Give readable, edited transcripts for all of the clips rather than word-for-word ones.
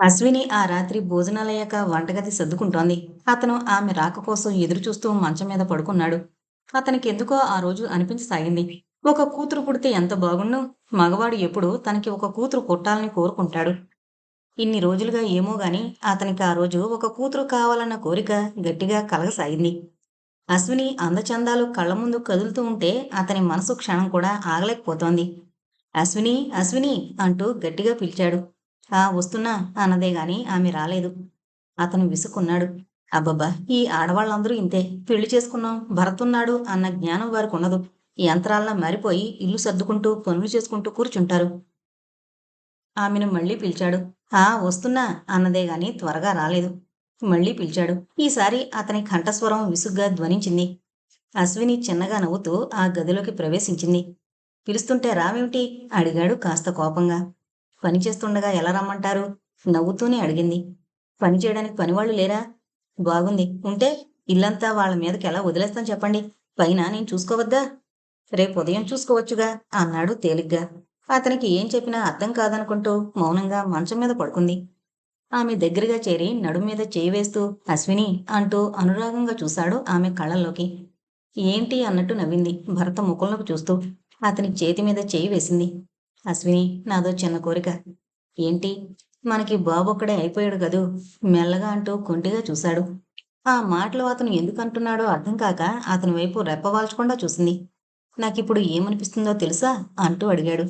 అశ్విని ఆ రాత్రి భోజనాలయ్యాక వంటగది సర్దుకుంటోంది. అతను ఆమె రాక కోసం ఎదురుచూస్తూ మంచం మీద పడుకున్నాడు. అతనికెందుకో ఆ రోజు అనిపించసాగింది. ఒక కూతురు పుడితే ఎంత బాగుండు. మగవాడు ఎప్పుడూ తనకి ఒక కూతురు పుట్టాలని కోరుకుంటాడు. ఇన్ని రోజులుగా ఏమో గాని అతనికి ఆ రోజు ఒక కూతురు కావాలన్న కోరిక గట్టిగా కలగసాగింది. అశ్విని అందచందాలు కళ్ళ ముందు కదులుతూ ఉంటే అతని మనసు క్షణం కూడా ఆగలేకపోతోంది. అశ్విని! అశ్విని! అంటూ గట్టిగా పిలిచాడు. ఆ వస్తున్నా అన్నదే గాని ఆమె రాలేదు. అతను విసుక్కున్నాడు. అబ్బబ్బా! ఈ ఆడవాళ్ళందరూ ఇంతే. పెళ్లి చేసుకున్నాం, భర్తున్నాడు అన్న జ్ఞానం వారికుండదు. యంత్రాల్లా మారిపోయి ఇల్లు సర్దుకుంటూ, పనులు చేసుకుంటూ కూర్చుంటారు. ఆమెను మళ్ళీ పిలిచాడు. ఆ వస్తున్నా అన్నదే గాని త్వరగా రాలేదు. మళ్ళీ పిలిచాడు. ఈసారి అతని కంఠస్వరం విసుగ్గా ధ్వనించింది. అశ్విని చిన్నగా నవ్వుతూ ఆ గదిలోకి ప్రవేశించింది. పిలుస్తుంటే రావేమిటి? అడిగాడు కాస్త కోపంగా. పని చేస్తుండగా ఎలా రమ్మంటారు? నవ్వుతూనే అడిగింది. పని చేయడానికి పనివాళ్ళు లేరా? బాగుంది. ఉంటే ఇల్లంతా వాళ్ళ మీదకెలా వదిలేస్తాను చెప్పండి. పైన నేను చూసుకోవద్దా? రేపుదయం చూసుకోవచ్చుగా అన్నాడు తేలిగ్గా. అతనికి ఏం చెప్పినా అర్థం కాదనుకుంటూ మౌనంగా మంచం మీద పడుకుంది. ఆమె దగ్గరగా చేరి నడుం మీద చేయి వేస్తూ అశ్విని అంటూ అనురాగంగా చూశాడు ఆమె కళ్ళల్లోకి. ఏంటి అన్నట్టు నవ్వింది భర్త ముఖంలోకి చూస్తూ. అతని చేతి మీద చేయి వేసింది. అశ్విని, నాదో చిన్న కోరిక. ఏంటి? మనకి బాబొక్కడే అయిపోయాడు గదూ మెల్లగా అంటూ కొంటిగా చూశాడు. ఆ మాటలు అతను ఎందుకంటున్నాడో అర్థం కాక అతని వైపు రెప్పవాల్చకుండా చూసింది. నాకిప్పుడు ఏమనిపిస్తుందో తెలుసా? అంటూ అడిగాడు.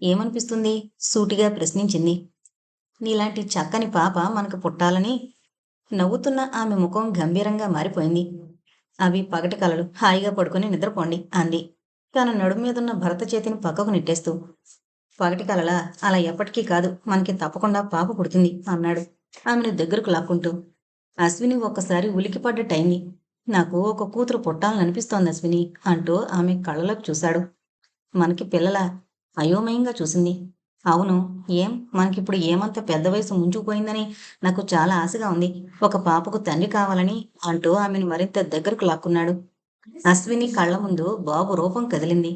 ఏమనిపిస్తుంది? సూటిగా ప్రశ్నించింది. నీలాంటి చక్కని పాప మనకు పుట్టాలని. నవ్వుతున్న ఆమె ముఖం గంభీరంగా మారిపోయింది. అవి పగటి కలలు. హాయిగా పడుకుని నిద్రపోండి అంది. తన నడుం మీదున్న భర్త చేతిని పక్కకు నెట్టేస్తూ. పగటి కలలా? అలా ఎప్పటికీ కాదు. మనకి తప్పకుండా పాప పుడుతుంది అన్నాడు ఆమెను దగ్గరకు లాక్కుంటూ. అశ్విని ఒక్కసారి ఉలికిపడ్డట్టయింది. నాకు ఒక కూతురు పుట్టాలనిపిస్తోంది అశ్విని అంటూ ఆమె కళ్ళలోకి చూశాడు. మనకి పిల్లలా? అయోమయంగా చూసింది. అవును. ఏం? మనకిప్పుడు ఏమంత పెద్ద వయసు ముంచుకుపోయిందని నాకు చాలా ఆశగా ఉంది. ఒక పాపకు తండ్రి కావాలని అంటూ ఆమెను మరింత దగ్గరకు లాక్కున్నాడు. అశ్విని కళ్ళ ముందు బాబు రూపం కదిలింది.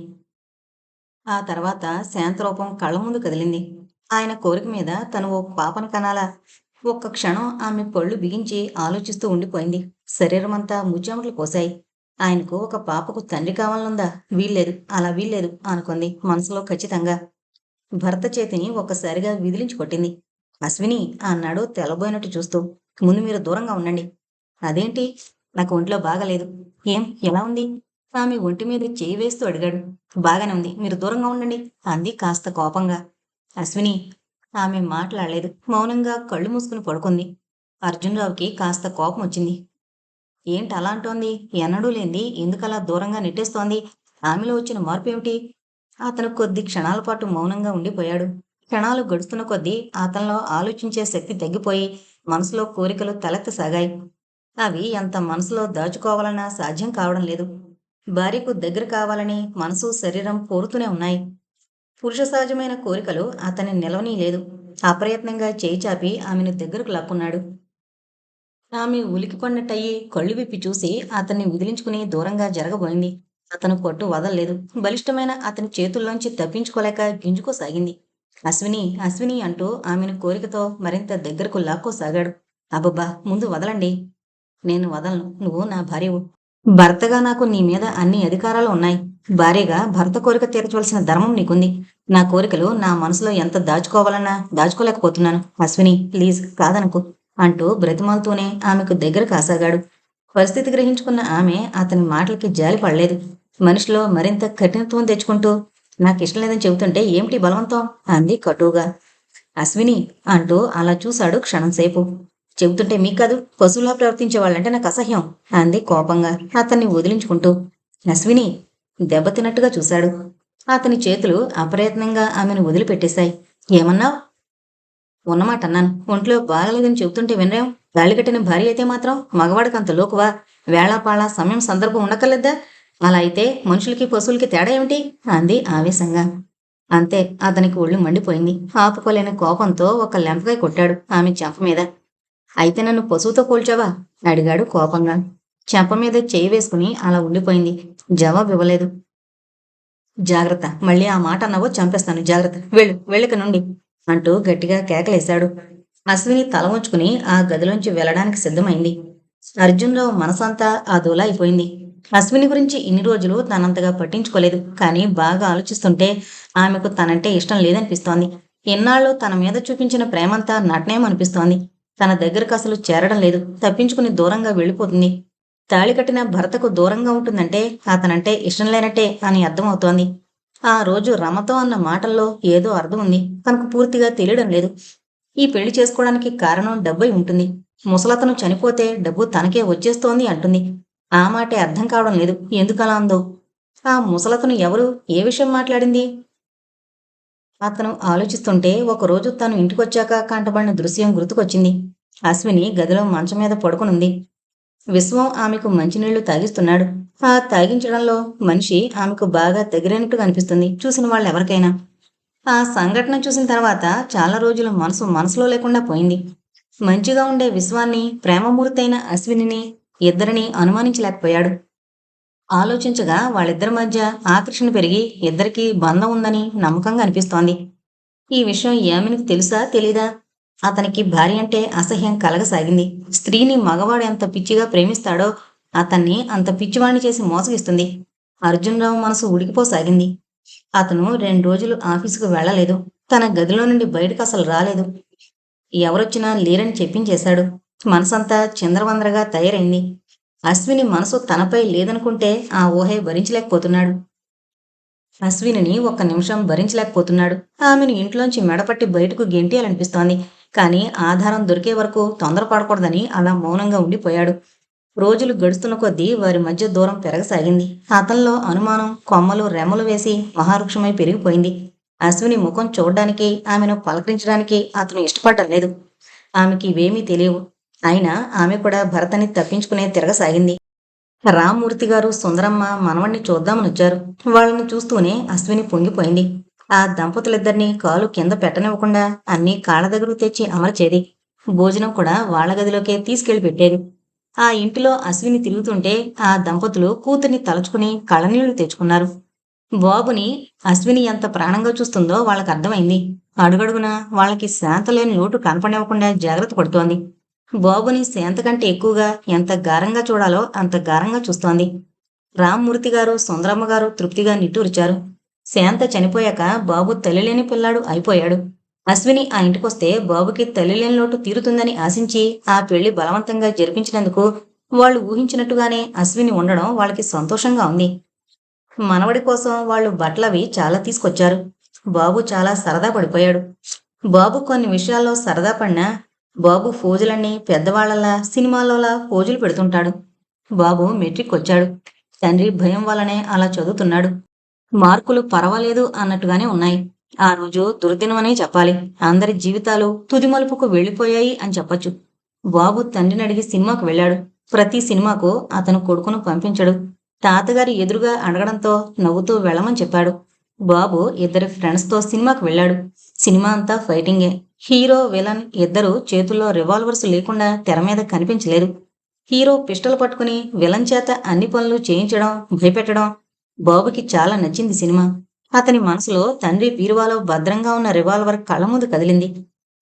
ఆ తర్వాత శాంతరూపం కళ్ళ ముందు కదిలింది. ఆయన కోరిక మీద తను ఓ పాపను కనాలా? ఒక్క క్షణం ఆమె పళ్ళు బిగించి ఆలోచిస్తూ ఉండిపోయింది. శరీరమంతా ముచ్చెమటలు పోశాయి. ఆయనకు ఒక పాపకు తండ్రి కావాలనుందా? వీల్లేదు, అలా వీల్లేదు అనుకుంది మనసులో ఖచ్చితంగా. భర్త చేతిని ఒక్కసారిగా విదిలించి కొట్టింది. అశ్విని అన్నాడు తెల్లబోయినట్టు చూస్తూ. ముందు మీరు దూరంగా ఉండండి. అదేంటి? నాకు ఒంట్లో బాగాలేదు. ఏం? ఎలా ఉంది? ఆమె ఒంటి మీద చేయి వేస్తూ అడిగాడు. బాగానే ఉంది. మీరు దూరంగా ఉండండి అంది కాస్త కోపంగా. అశ్విని ఆమె మాట్లాడలేదు. మౌనంగా కళ్ళు మూసుకుని పడుకుంది. అర్జున్‌రావుకి కాస్త కోపం వచ్చింది. ఏంటి అలా అంటోంది? ఎన్నడూ లేనిది ఎందుకలా దూరంగా నెట్టేస్తోంది? ఆమెలో వచ్చిన మార్పేమిటి? అతను కొద్ది క్షణాల పాటు మౌనంగా ఉండిపోయాడు. క్షణాలు గడుస్తున్న కొద్దీ అతనిలో ఆలోచించే శక్తి తగ్గిపోయి మనసులో కోరికలు తలెత్తసాగాయి. అవి ఎంత మనసులో దాచుకోవాలన్నా సాధ్యం కావడం లేదు. భార్యకు దగ్గర కావాలని మనసు, శరీరం కోరుతూనే ఉన్నాయి. పురుష సహజమైన కోరికలు అతన్ని నిలవనీయలేదు. అప్రయత్నంగా చేయి చాపి ఆమెను దగ్గరకు లాక్కున్నాడు. ఆమె ఉలికిపడినట్టయి కళ్ళు విప్పి చూసి అతన్ని విదిలించుకుని దూరంగా జరగబోయింది. అతను పట్టు వదల్లేదు. బలిష్టమైన అతని చేతుల్లోంచి తప్పించుకోలేక గింజుకోసాగింది. అశ్విని! అశ్విని! అంటూ ఆమెను కోరికతో మరింత దగ్గరకు లాక్కోసాగాడు. అబ్బబ్బా! ముందు వదలండి. నేను వదలను. నువ్వు నా భార్యవు. భర్తగా నాకు నీ మీద అన్ని అధికారాలు ఉన్నాయి. భార్యగా భర్త కోరిక తీర్చవలసిన ధర్మం నీకుంది. నా కోరికలు నా మనసులో ఎంత దాచుకోవాలన్నా దాచుకోలేకపోతున్నాను. అశ్విని! ప్లీజ్ కాదనకు అంటూ బ్రతిమాలుతూనే ఆమెకు దగ్గర కాసాగాడు. పరిస్థితి గ్రహించుకున్న ఆమె అతని మాటలకి జాలి పడలేదు. మనిషిలో మరింత కఠినత్వం తెచ్చుకుంటూ నాకిష్టం లేదని చెబుతుంటే ఏమిటి బలవంతం అంది కటువుగా. అశ్విని అంటూ అలా చూశాడు క్షణంసేపు. చెబుతుంటే మీకు కాదు, పశువులా ప్రవర్తించే వాళ్ళంటే నాకు అసహ్యం అంది కోపంగా అతన్ని వదిలించుకుంటూ. అశ్విని దెబ్బతిన్నట్టుగా చూశాడు. అతని చేతులు అప్రయత్నంగా ఆమెను వదిలిపెట్టేశాయి. ఏమన్నావ్? ఉన్నమాట అన్నాను. ఒంట్లో బాగలేదని చెబుతుంటే వినరేం? తాళికట్టిన భార్య అయితే మాత్రం మగవాడికంత లోకువా? వేళాపాళా సమయం సందర్భం ఉండక్కర్లేదా? అలా అయితే మనుషులకి పశువులకి తేడా ఏమిటి అంది ఆవేశంగా. అంతే అతనికి ఒళ్ళు మండిపోయింది. ఆపుకోలేని కోపంతో ఒక లెంపకాయ కొట్టాడు ఆమె చెంప మీద. అయితే నన్ను పశువుతో పోల్చావా? అడిగాడు కోపంగా. చెంప మీద చేయి వేసుకుని అలా ఉండిపోయింది. జవాబు ఇవ్వలేదు. జాగ్రత్త! మళ్ళీ ఆ మాట అన్నావో చంపేస్తాను జాగ్రత్త! వెళ్ళు వెళ్ళిక నుండి అంటూ గట్టిగా కేకలేశాడు. అశ్విని తల వంచుకుని ఆ గదిలోంచి వెళ్ళడానికి సిద్ధమైంది. అర్జున్‌రావు మనసంతా అదోలా అయిపోయింది. అశ్విని గురించి ఇన్ని రోజులు తనంతగా పట్టించుకోలేదు. కానీ బాగా ఆలోచిస్తుంటే ఆమెకు తనంటే ఇష్టం లేదనిపిస్తోంది. ఇన్నాళ్ళు తన మీద చూపించిన ప్రేమంతా నటనేమో అనిపిస్తోంది. తన దగ్గరకసలు చేరడం లేదు. తప్పించుకుని దూరంగా వెళ్ళిపోతుంది. తాళి కట్టిన భర్తకు దూరంగా ఉంటుందంటే అతనంటే ఇష్టం లేనట్టే అని అర్థమవుతోంది. ఆ రోజు రమతో అన్న మాటల్లో ఏదో అర్థం ఉంది. తనకు పూర్తిగా తెలియడం లేదు. ఈ పెళ్లి చేసుకోవడానికి కారణం డబ్బై ఉంటుంది. ముసలతను చనిపోతే డబ్బు తనకే వచ్చేస్తోంది అంటుంది. ఆ మాటే అర్థం కావడం లేదు. ఎందుకలా అందో? ఆ ముసలతను ఎవరు? ఏ విషయం మాట్లాడింది? అతను ఆలోచిస్తుంటే ఒకరోజు తను ఇంటికొచ్చాక కంటబడిన దృశ్యం గుర్తుకొచ్చింది. అశ్విని గదిలో మంచం మీద పడుకునుంది. విశ్వం ఆమెకు మంచినీళ్లు తాగిస్తున్నాడు. ఆ తాగించడంలో మనిషి ఆమెకు బాగా దగ్గరైనట్టుగా అనిపిస్తుంది చూసిన వాళ్ళెవరికైనా. ఆ సంఘటన చూసిన తర్వాత చాలా రోజులు మనసులో లేకుండా పోయింది. మంచిగా ఉండే విశ్వాన్ని, ప్రేమమూర్తయిన అశ్వినిని ఇద్దరిని అనుమానించలేకపోయాడు. ఆలోచించగా వాళ్ళిద్దరి మధ్య ఆకర్షణ పెరిగి ఇద్దరికీ బంధం ఉందని నమ్మకంగా అనిపిస్తోంది. ఈ విషయం యామినికి తెలుసా తెలీదా? అతనికి భార్య అంటే అసహ్యం కలగసాగింది. స్త్రీని మగవాడు ఎంత పిచ్చిగా ప్రేమిస్తాడో అతన్ని అంత పిచ్చివాణ్ణి చేసి మోసగిస్తుంది. అర్జున్‌రావు మనసు ఉడికిపోసాగింది. అతను 2 రోజులు ఆఫీసుకు వెళ్ళలేదు. తన గదిలో నుండి బయటకసలు రాలేదు. ఎవరొచ్చినా లేరని చెప్పించేశాడు. మనసంతా చిందరవందరగా తయారైంది. అశ్విని మనసు తనపై లేదనుకుంటే ఆ ఊహే భరించలేకపోతున్నాడు. అశ్వినిని ఒక్క నిమిషం భరించలేకపోతున్నాడు. ఆమెను ఇంట్లోంచి మెడపట్టి బయటకు గెంటేయాలనిపిస్తోంది. కానీ ఆధారం దొరికే వరకు తొందరపడకూడదని అలా మౌనంగా ఉండిపోయాడు. రోజులు గడుస్తున్న కొద్దీ వారి మధ్య దూరం పెరగసాగింది. అతనిలో అనుమానం కొమ్మలు రెమ్మలు వేసి మహావృక్షమై పెరిగిపోయింది. అశ్విని ముఖం చూడ్డానికి, ఆమెను పలకరించడానికి అతను ఇష్టపడడం లేదు. ఆమెకి ఇవేమీ తెలియవు. అయినా ఆమె కూడా భరతని తప్పించుకునే తిరగసాగింది. రామ్మూర్తి గారు, సుందరమ్మ మనవణ్ణి చూద్దామనొచ్చారు. వాళ్ళని చూస్తూనే అశ్విని పొంగిపోయింది. ఆ దంపతులిద్దరినీ కాలు కింద పెట్టనివ్వకుండా అన్నీ కాళ్ళ దగ్గరకు తెచ్చి అమర్చేది. భోజనం కూడా వాళ్ళ గదిలోకే తీసుకెళ్లి పెట్టేది. ఆ ఇంటిలో అశ్విని తిరుగుతుంటే ఆ దంపతులు కూతుర్ని తలుచుకుని కళ్ళనీళ్లు తెచ్చుకున్నారు. బాబుని అశ్విని ఎంత ప్రాణంగా చూస్తుందో వాళ్ళకర్థమైంది. అడుగడుగునా వాళ్ళకి శాంతలేని లోటు కనపడివ్వకుండా జాగ్రత్త పడుతోంది. బాబుని శాంత కంటే ఎక్కువగా ఎంత గారంగా చూడాలో అంత గారంగా చూస్తోంది. రామ్మూర్తి గారు, సుందరమ్మ గారు తృప్తిగా నిట్టూర్చారు. శాంత చనిపోయాక బాబు తల్లిలేని పిల్లాడు అయిపోయాడు. అశ్విని ఆ ఇంటికొస్తే బాబుకి తల్లిలేని లోటు తీరుతుందని ఆశించి ఆ పెళ్లి బలవంతంగా జరిపించినందుకు వాళ్ళు ఊహించినట్టుగానే అశ్విని ఉండడం వాళ్ళకి సంతోషంగా ఉంది. మనవడి కోసం వాళ్ళు బట్టలవి చాలా తీసుకొచ్చారు. బాబు చాలా సరదా పడిపోయాడు. బాబు కొన్ని విషయాల్లో సరదా పడినా బాబు ఫోజులన్నీ పెద్దవాళ్లలా సినిమాల్లోలా ఫోజులు పెడుతుంటాడు. బాబు మెట్రిక్ వచ్చాడు. తండ్రి భయం వల్లనే అలా చదువుతున్నాడు. మార్కులు పర్వాలేదు అన్నట్టుగానే ఉన్నాయి. ఆ రోజు దుర్దినమనే చెప్పాలి. అందరి జీవితాలు తుది మలుపుకు వెళ్ళిపోయాయి అని చెప్పొచ్చు. బాబు తండ్రిని అడిగి సినిమాకు వెళ్ళాడు. ప్రతి సినిమాకు అతను కొడుకును పంపించడు. తాతగారి ఎదురుగా అడగడంతో నవ్వుతూ వెళ్ళమని చెప్పాడు. బాబు ఇద్దరి ఫ్రెండ్స్తో సినిమాకు వెళ్ళాడు. సినిమా అంతా ఫైటింగే. హీరో విలన్ ఇద్దరు చేతుల్లో రివాల్వర్స్ లేకుండా తెర మీద కనిపించలేదు. హీరో పిస్టల్ పట్టుకుని విలన్ చేత అన్ని పనులు చేయించడం, భయపెట్టడం బాబుకి చాలా నచ్చింది సినిమా. అతని మనసులో తండ్రి బీరువాలో భద్రంగా ఉన్న రివాల్వర్ కళ్ళ ముందు కదిలింది.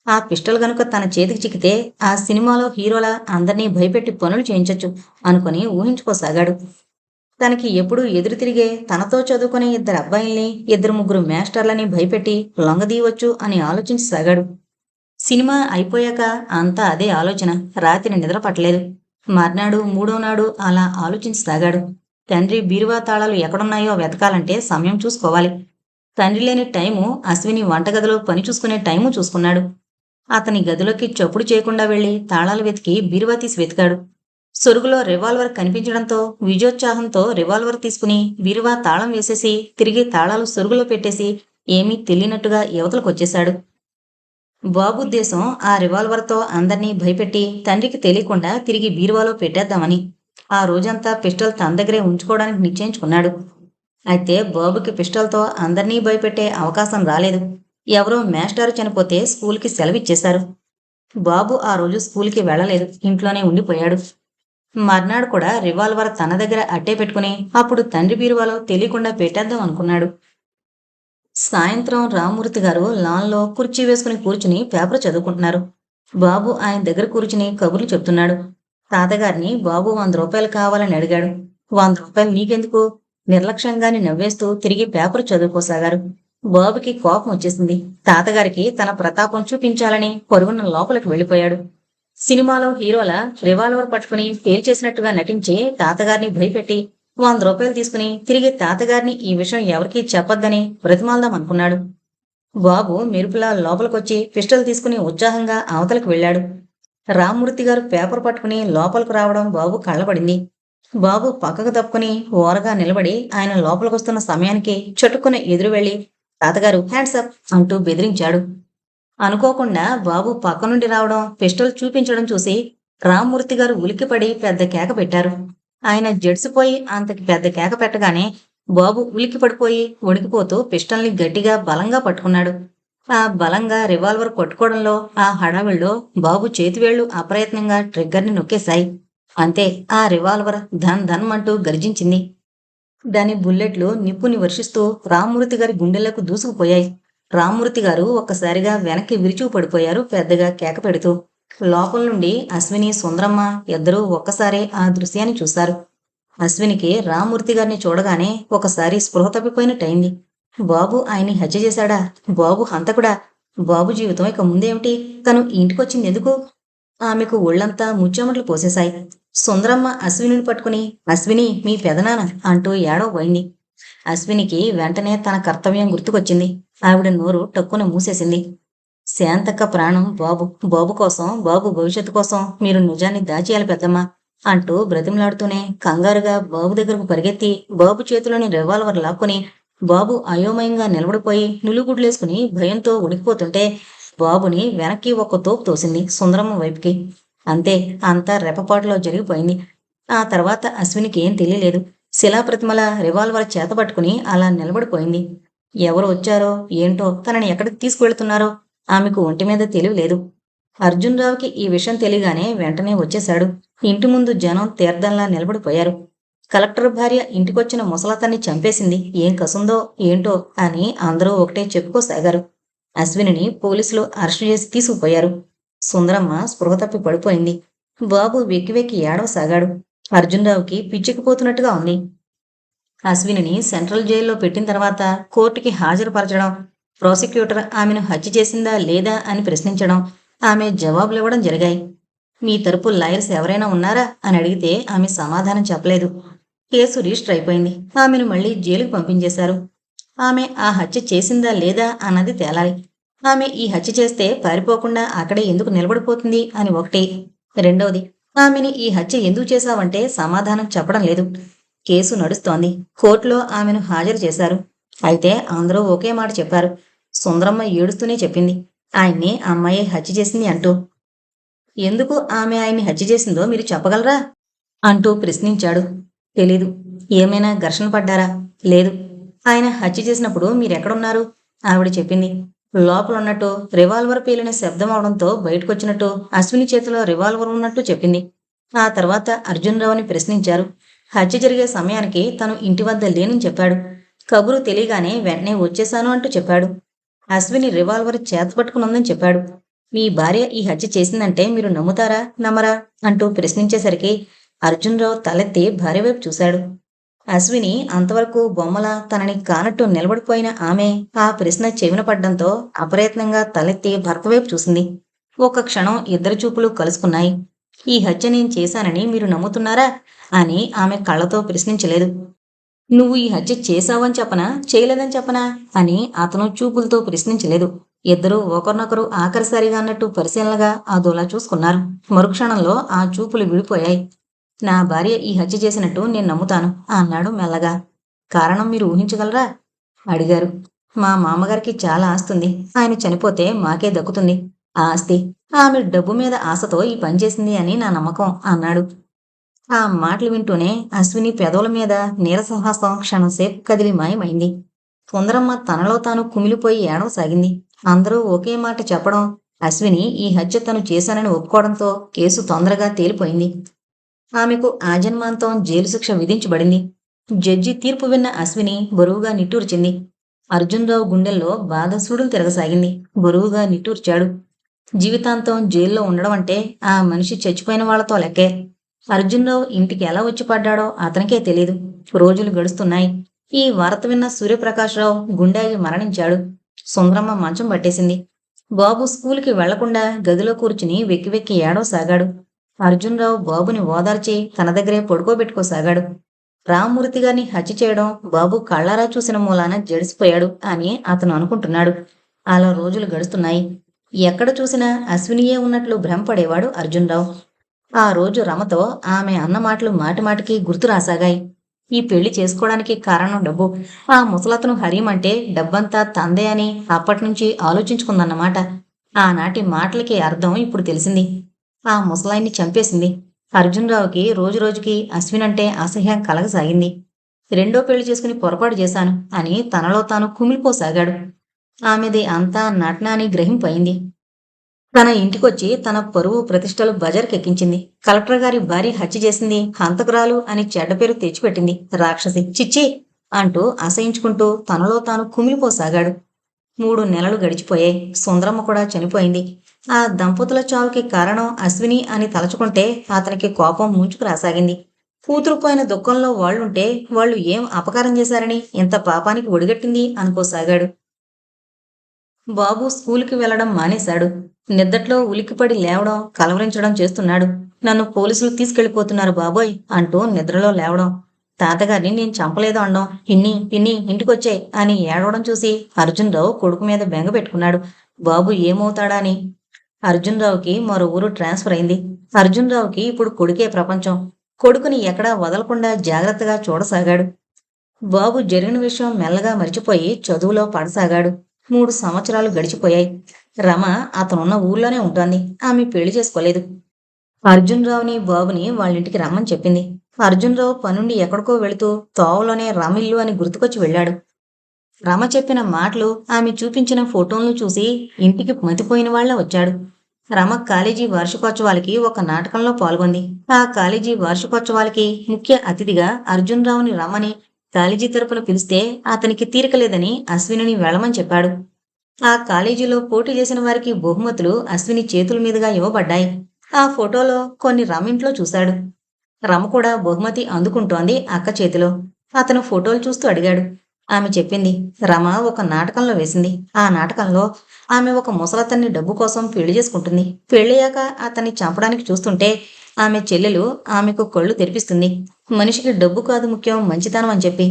ఆ పిస్టల్ గనుక తన చేతికి చిక్కితే ఆ సినిమాలో హీరోలా అందర్నీ భయపెట్టి పనులు చేయించొచ్చు అనుకుని ఊహించుకోసాగాడు. తనకి ఎప్పుడూ ఎదురు తిరిగే తనతో చదువుకునే ఇద్దరు అబ్బాయిల్ని, ఇద్దరు ముగ్గురు మేస్టర్లని భయపెట్టి లొంగదీయవచ్చు అని ఆలోచించసాగాడు. సినిమా అయిపోయాక అంతా అదే ఆలోచన. రాత్రి నిద్ర పట్టలేదు. మర్నాడు, మూడో నాడు అలా ఆలోచించసాగాడు. తండ్రి బీరువా తాళాలు ఎక్కడున్నాయో వెతకాలంటే సమయం చూసుకోవాలి. తండ్రి లేని టైము, అశ్విని వంటగదిలో పని చూసుకునే టైము చూసుకున్నాడు. అతని గదిలోకి చప్పుడు చేయకుండా వెళ్లి తాళాలు వెతికి బీరువా తీసి వెతికాడు. సొరుగులో రివాల్వర్ కనిపించడంతో విజయోత్సాహంతో రివాల్వర్ తీసుకుని బీరువా తాళం వేసేసి తిరిగి తాళాలు సొరుగులో పెట్టేసి ఏమీ తెలియనట్టుగా యువతలకొచ్చేశాడు. బాబు ఉద్దేశం ఆ రివాల్వర్తో అందర్నీ భయపెట్టి తండ్రికి తెలియకుండా తిరిగి బీరువాలో పెట్టేద్దామని. ఆ రోజంతా పిస్టల్ తన దగ్గరే ఉంచుకోవడానికి నిశ్చయించుకున్నాడు. అయితే బాబుకి పిస్టల్తో అందర్నీ భయపెట్టే అవకాశం రాలేదు. ఎవరో మేస్టారు చనిపోతే స్కూల్కి సెలవిచ్చేశారు. బాబు ఆ రోజు స్కూల్కి వెళ్ళలేదు. ఇంట్లోనే ఉండిపోయాడు. మర్నాడు కూడా రివాల్వర్ తన దగ్గర అట్టే పెట్టుకుని అప్పుడు తండ్రి బీరువాలో తెలియకుండా పెట్టేద్దాం అనుకున్నాడు. సాయంత్రం రామ్మూర్తి గారు లాన్లో కుర్చీ వేసుకుని కూర్చుని పేపర్ చదువుకుంటున్నారు. బాబు ఆయన దగ్గర కూర్చుని కబుర్లు చెప్తున్నాడు. తాతగారిని బాబు 100 రూపాయలు కావాలని అడిగాడు. 100 రూపాయలు నీకెందుకు? నిర్లక్ష్యంగాని నవ్వేస్తూ తిరిగి పేపర్ చదువుకోసాగారు. బాబుకి కోపం వచ్చేసింది. తాతగారికి తన ప్రతాపం చూపించాలని పరుగున లోపలికి వెళ్ళిపోయాడు. సినిమాలో హీరోల రివాల్వర్ పట్టుకుని పేల్చేసినట్టుగా నటించి తాతగారిని భయపెట్టి 100 రూపాయలు తీసుకుని తిరిగి తాతగారిని ఈ విషయం ఎవరికీ చెప్పొద్దని బ్రతిమాలదాం అనుకున్నాడు. బాబు మెరుపులా లోపలికొచ్చి పిస్టల్ తీసుకుని ఉత్సాహంగా అవతలకు వెళ్ళాడు. రామ్మూర్తి గారు పేపర్ పట్టుకుని లోపలికి రావడం బాబు కళ్ళబడింది. బాబు పక్కకు తప్పుకుని ఓరగా నిలబడి ఆయన లోపలికొస్తున్న సమయానికి చటుక్కున ఎదురు వెళ్లి తాతగారు హ్యాండ్స్ అప్ అంటూ బెదిరించాడు. అనుకోకుండా బాబు పక్క నుండి రావడం, పిస్టల్ చూపించడం చూసి రామ్మూర్తి గారు ఉలిక్కిపడి పెద్ద కేక పెట్టారు. ఆయన జడిసిపోయి అంతకి పెద్ద కేక పెట్టగానే బాబు ఉలిక్కి పడిపోయి వణికిపోతూ పిస్టల్ని గట్టిగా బలంగా పట్టుకున్నాడు. ఆ బలంగా రివాల్వర్ పట్టుకోవడంలో ఆ హడావిడిలో బాబు చేతివేళ్లు అప్రయత్నంగా ట్రిగ్గర్ని నొక్కేశాయి. అంతే, ఆ రివాల్వర్ ధన్ ధన్ అంటూ గర్జించింది. దాని బుల్లెట్లు నిప్పుని వర్షిస్తూ రామ్మూర్తి గారి గుండెలకు దూసుకుపోయాయి. రామ్మూర్తి గారు ఒక్కసారిగా వెనక్కి విరుచుకు పడిపోయారు పెద్దగా కేక పెడుతూ. లోపల నుండి అశ్విని, సుందరమ్మ ఇద్దరూ ఒక్కసారే ఆ దృశ్యాన్ని చూశారు. అశ్వినికి రామ్మూర్తి గారిని చూడగానే ఒకసారి స్పృహ తప్పిపోయినట్టయింది. బాబు ఆయన్ని హత్య చేశాడా? బాబు హంతకుడా? బాబు జీవితం ఇక ముందేమిటి? తను ఈ ఇంటికొచ్చింది ఎందుకు? ఆమెకు ఒళ్లంతా ముచ్చెమటలు పోసేశాయి. సుందరమ్మ అశ్వినిని పట్టుకుని అశ్విని, మీ పెదనాన్న అంటూ ఏడవబోయింది. అశ్వినికి వెంటనే తన కర్తవ్యం గుర్తుకొచ్చింది. ఆవిడ నోరు టక్కున మూసేసింది. శాంతక్క ప్రాణం బాబు. బాబు కోసం, బాబు భవిష్యత్తు కోసం మీరు నిజాన్ని దాచేయాలి పెద్దమ్మ అంటూ బ్రతిమలాడుతూనే కంగారుగా బాబు దగ్గరకు పరిగెత్తి బాబు చేతిలోని రివాల్వర్ లాక్కుని బాబు అయోమయంగా నిలబడిపోయి నులుగుడ్లేసుకుని భయంతో ఉడికిపోతుంటే బాబుని వెనక్కి ఒక్క తోపు తోసింది సుందరమ్మ వైపుకి. అంతే, అంతా రెపపాటులో జరిగిపోయింది. ఆ తర్వాత అశ్వినికి ఏం తెలియలేదు. శిలాప్రతిమల రివాల్వర్ చేతబట్టుకుని అలా నిలబడిపోయింది. ఎవరు వచ్చారో ఏంటో, తనని ఎక్కడికి తీసుకువెళ్తున్నారో ఆమెకు ఒంటి మీద తెలియలేదు. అర్జున్రావుకి ఈ విషయం తెలియగానే వెంటనే వచ్చేశాడు. ఇంటి ముందు జనం తీర్థంలా నిలబడిపోయారు. కలెక్టర్ భార్య ఇంటికొచ్చిన ముసలతన్ని చంపేసింది, ఏం కసుందో ఏంటో అని అందరూ ఒకటే చెప్పుకోసాగారు. అశ్వినిని పోలీసులు అరెస్టు చేసి తీసుకుపోయారు. సుందరమ్మ స్పృహ తప్పి పడిపోయింది. బాబు వెక్కి వెక్కి ఏడవసాగాడు. అర్జున్రావుకి పిచ్చెక్కిపోతున్నట్టుగా ఉంది. అశ్వినిని సెంట్రల్ జైల్లో పెట్టిన తర్వాత కోర్టుకి హాజరుపరచడం, ప్రాసిక్యూటర్ ఆమెను హత్య చేసిందా లేదా అని ప్రశ్నించడం, ఆమె జవాబులివ్వడం జరిగాయి. మీ తరపు లాయర్స్ ఎవరైనా ఉన్నారా అని అడిగితే ఆమె సమాధానం చెప్పలేదు. కేసు రిజిస్టర్ అయిపోయింది. ఆమెను మళ్ళీ జైలుకు పంపించేశారు. ఆమె ఆ హత్య చేసిందా లేదా అన్నది తేలాలి. ఆమె ఈ హత్య చేస్తే పారిపోకుండా అక్కడే ఎందుకు నిలబడిపోతుంది అని ఒకటి. రెండవది, ఆమెని ఈ హత్య ఎందుకు చేశావంటే సమాధానం చెప్పడం లేదు. కేసు నడుస్తోంది. కోర్టులో ఆమెను హాజరు చేశారు. అయితే అందరూ ఒకే మాట చెప్పారు. సుందరమ్మ ఏడుస్తూనే చెప్పింది, ఆయన్ని అమ్మాయే హత్య చేసింది అంటూ. ఎందుకు ఆమె ఆయన్ని హత్య చేసిందో మీరు చెప్పగలరా అంటూ ప్రశ్నించాడు. తెలీదు. ఏమైనా ఘర్షణ పడ్డారా? లేదు. ఆయన హత్య చేసినప్పుడు మీరెక్కడున్నారు? ఆవిడ చెప్పింది. లోపలున్నట్టు రివాల్వర్ పేలిన శబ్దం అవడంతో బయటకొచ్చినట్టు అశ్విని చేతిలో రివాల్వర్ ఉన్నట్టు చెప్పింది. ఆ తర్వాత అర్జున్రావుని ప్రశ్నించారు. హత్య జరిగే సమయానికి తను ఇంటి వద్ద లేనని చెప్పాడు. కబురు తెలియగానే వెంటనే వచ్చేశాను అంటూ చెప్పాడు. అశ్విని రివాల్వర్ చేతపట్టుకునుందని చెప్పాడు. మీ భార్య ఈ హత్య చేసిందంటే మీరు నమ్ముతారా నమ్మరా అంటూ ప్రశ్నించేసరికి అర్జున్రావు తలెత్తి భార్య వైపు చూశాడు. అశ్విని అంతవరకు బొమ్మలా తనని కానట్టు నిలబడిపోయిన ఆమె ఆ ప్రశ్న చెవిన పడ్డంతో అప్రయత్నంగా తలెత్తి భర్త వైపు చూసింది. ఒక క్షణం ఇద్దరి చూపులు కలుసుకున్నాయి. ఈ హత్య నేను చేశానని మీరు నమ్ముతున్నారా అని ఆమె కళ్ళతో ప్రశ్నించలేదు. నువ్వు ఈ హత్య చేశావని చెప్పనా చేయలేదని చెప్పనా అని అతను చూపులతో ప్రశ్నించలేదు. ఇద్దరూ ఒకరినొకరు ఆఖరిసారిగా అన్నట్టు పరిశీలనగా అదోలా చూసుకున్నారు. మరుక్షణంలో ఆ చూపులు విడిపోయాయి. నా భార్య ఈ హత్య చేసినట్టు నేను నమ్ముతాను అన్నాడు మెల్లగా. కారణం మీరు ఊహించగలరా అడిగారు. మా మామగారికి చాలా ఆస్తుంది. ఆయన చనిపోతే మాకే దక్కుతుంది ఆ ఆస్తి. ఆమె డబ్బు మీద ఆశతో ఈ పని చేసింది అని నా నమ్మకం అన్నాడు. ఆ మాటలు వింటూనే అశ్విని పెదవుల మీద నీరసహాసం క్షణంసేపు కదిలి మాయమైంది. సుందరమ్మ తనలో తాను కుమిలిపోయి ఏడవసాగింది. అందరూ ఒకే మాట చెప్పడం, అశ్విని ఈ హత్య తను చేశానని ఒప్పుకోవడంతో కేసు తొందరగా తేలిపోయింది. ఆమెకు ఆజన్మాంతం జైలు శిక్ష విధించబడింది. జడ్జి తీర్పు విన్న అశ్విని బరువుగా నిట్టూర్చింది. అర్జున్రావు గుండెల్లో బాధ సుడులు తిరగసాగింది. బరువుగా నిట్టూర్చాడు. జీవితాంతం జైల్లో ఉండడం అంటే ఆ మనిషి చచ్చిపోయిన వాళ్ళతో లెక్కే. అర్జున్‌రావు ఇంటికి ఎలా వచ్చి పడ్డాడో అతనికే తెలీదు. రోజులు గడుస్తున్నాయి. ఈ వార్త విన్న సూర్యప్రకాశ్‌రావు గుండాగి మరణించాడు. సుందరమ్మ మంచం పట్టేసింది. బాబు స్కూలుకి వెళ్లకుండా గదిలో కూర్చుని వెక్కి వెక్కి ఏడవసాగాడు. అర్జున్‌రావు బాబుని ఓదార్చి తన దగ్గరే పడుకోబెట్టుకోసాగాడు. రామ్మూర్తి గారిని హత్య చేయడం బాబు కళ్ళారా చూసిన మూలాన జడిసిపోయాడు అని అతను అనుకుంటున్నాడు. అలా రోజులు గడుస్తున్నాయి. ఎక్కడ చూసినా అశ్వినియే ఉన్నట్లు భ్రమపడేవాడు అర్జున్‌రావు. ఆ రోజు రమతో ఆమె అన్న మాటలు మాటిమాటికి గుర్తు రాసాగాయి. ఈ పెళ్లి చేసుకోవడానికి కారణం డబ్బు. ఆ ముసలతను హరీం అంటే డబ్బంతా తందే అని అప్పట్నుంచి ఆలోచించుకుందన్నమాట. ఆనాటి మాటలకి అర్థం ఇప్పుడు తెలిసింది. ఆ ముసలాయన్ని చంపేసింది. అర్జున్‌రావుకి రోజురోజుకి అశ్వినంటే అసహ్యం కలగసాగింది. రెండో పెళ్లి చేసుకుని పొరపాటు చేశాను అని తనలో తాను కుమిలిపోసాగాడు. ఆమెది అంతా నటన అని గ్రహింపయింది. తన ఇంటికొచ్చి తన పరువు ప్రతిష్టలు బజార్కెక్కించింది. కలెక్టర్ గారి భార్య హత్య చేసింది, హంతకురాలు అని చెడ్డ పేరు తెచ్చిపెట్టింది. రాక్షసి! చిచ్చి! అంటూ అసహించుకుంటూ తనలో తాను కుమిలిపోసాగాడు. 3 నెలలు గడిచిపోయాయి. సుందరమ్మ కూడా చనిపోయింది. ఆ దంపతుల చావుకి కారణం అశ్విని అని తలచుకుంటే అతనికి కోపం ముంచుకు రాసాగింది. కూతురు పోయిన దుఃఖంలో వాళ్ళుంటే వాళ్ళు ఏం అపకారం చేశారని ఇంత పాపానికి ఒడిగట్టింది అనుకోసాగాడు. బాబు స్కూలుకి వెళ్లడం మానేశాడు. నిద్దట్లో ఉలిక్కిపడి లేవడం, కలవరించడం చేస్తున్నాడు. నన్ను పోలీసులు తీసుకెళ్ళిపోతున్నారు బాబోయ్! అంటూ నిద్రలో లేవడం. తాతగారిని నేను చంపలేదు అనడం. పిన్ని, పిన్ని ఇంటికొచ్చేయ్ అని ఏడవడం చూసి అర్జున్‌రావు కొడుకు మీద బెంగ పెట్టుకున్నాడు. బాబు ఏమవుతాడా అని. అర్జున్‌రావుకి మరో ఊరు ట్రాన్స్‌ఫర్ అయింది. అర్జున్‌రావుకి ఇప్పుడు కొడుకే ప్రపంచం. కొడుకుని ఎక్కడా వదలకుండా జాగ్రత్తగా చూడసాగాడు. బాబు జరిగిన విషయం మెల్లగా మరిచిపోయి చదువులో పడసాగాడు. 3 సంవత్సరాలు గడిచిపోయాయి. రమ అతనున్న ఊర్లోనే ఉంటోంది. ఆమె పెళ్లి చేసుకోలేదు. అర్జున్‌రావుని, బాబుని వాళ్ళింటికి రమ్మని చెప్పింది. అర్జున్‌రావు పనుండి ఎక్కడికో వెళుతూ తోవలోనే రమిల్లు అని గుర్తుకొచ్చి వెళ్ళాడు. రమ చెప్పిన మాటలు, ఆమె చూపించిన ఫోటోలను చూసి ఇంటికి మతిపోయిన వాళ్ళ వచ్చాడు. రమ కాలేజీ వార్షికోత్సవాలకి ఒక నాటకంలో పాల్గొంది. ఆ కాలేజీ వార్షికోత్సవాలకి ముఖ్య అతిథిగా అర్జున్‌రావుని రమ్మని కాలేజీ తరపున పిలిస్తే అతనికి తీరికలేదని అశ్వినిని వెళ్ళమని చెప్పాడు. ఆ కాలేజీలో పోటీ చేసిన వారికి బహుమతులు అశ్విని చేతుల మీదుగా ఇవ్వబడ్డాయి. ఆ ఫోటోలో కొన్ని రమింట్లో చూశాడు. రమ కూడా బహుమతి అందుకుంటోంది అక్క చేతిలో. అతను ఫోటోలు చూస్తూ అడిగాడు. ఆమె చెప్పింది. రమ ఒక నాటకంలో వేసింది. ఆ నాటకంలో ఆమె ఒక ముసలతన్ని డబ్బు కోసం పెళ్లి చేసుకుంటుంది. పెళ్ళయ్యాక అతన్ని చంపడానికి చూస్తుంటే ఆమె చెల్లెలు ఆమెకు కళ్ళు తెరిపిస్తుంది. మనిషికి డబ్బు కాదు ముఖ్యం, మంచితనం అని చెప్పి.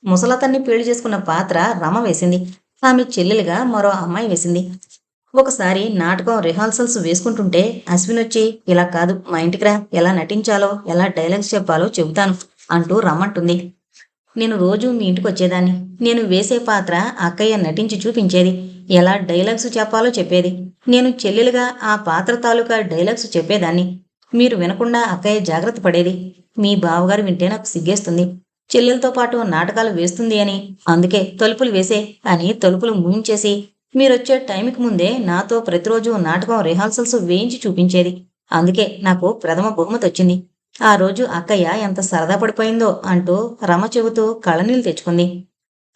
ముసలతన్ని పెళ్లి చేసుకున్న పాత్ర రమ వేసింది. ఆమె చెల్లెలుగా మరో అమ్మాయి వేసింది. ఒకసారి నాటకం రిహార్సల్స్ వేసుకుంటుంటే అశ్వినొచ్చి ఇలా కాదు మా ఇంటికి రా, ఎలా నటించాలో ఎలా డైలాగ్స్ చెప్పాలో చెబుతాను అంటూ రమ్మంటుంది. నేను రోజూ మీ ఇంటికొచ్చేదాన్ని. నేను వేసే పాత్ర అక్కయ్య నటించి చూపించేది. ఎలా డైలాగ్స్ చెప్పాలో చెప్పేది. నేను చెల్లెలుగా ఆ పాత్ర తాలూకా డైలాగ్స్ చెప్పేదాన్ని. మీరు వినకుండా అక్కయ్య జాగ్రత్త పడేది. మీ బావగారు వింటే నాకు సిగ్గేస్తుంది. చెల్లెలతో పాటు నాటకాలు వేస్తుంది అని. అందుకే తలుపులు వేసే అని తలుపులు మూయించేసి మీరొచ్చే టైంకి ముందే నాతో ప్రతిరోజు నాటకం రిహార్సల్స్ వేయించి చూపించేది. అందుకే నాకు ప్రథమ బహుమతొచ్చింది. ఆ రోజు అక్కయ్య ఎంత సరదా పడిపోయిందో అంటూ రమ చెబుతూ కళ్ళనీళ్ళు తెచ్చుకుంది.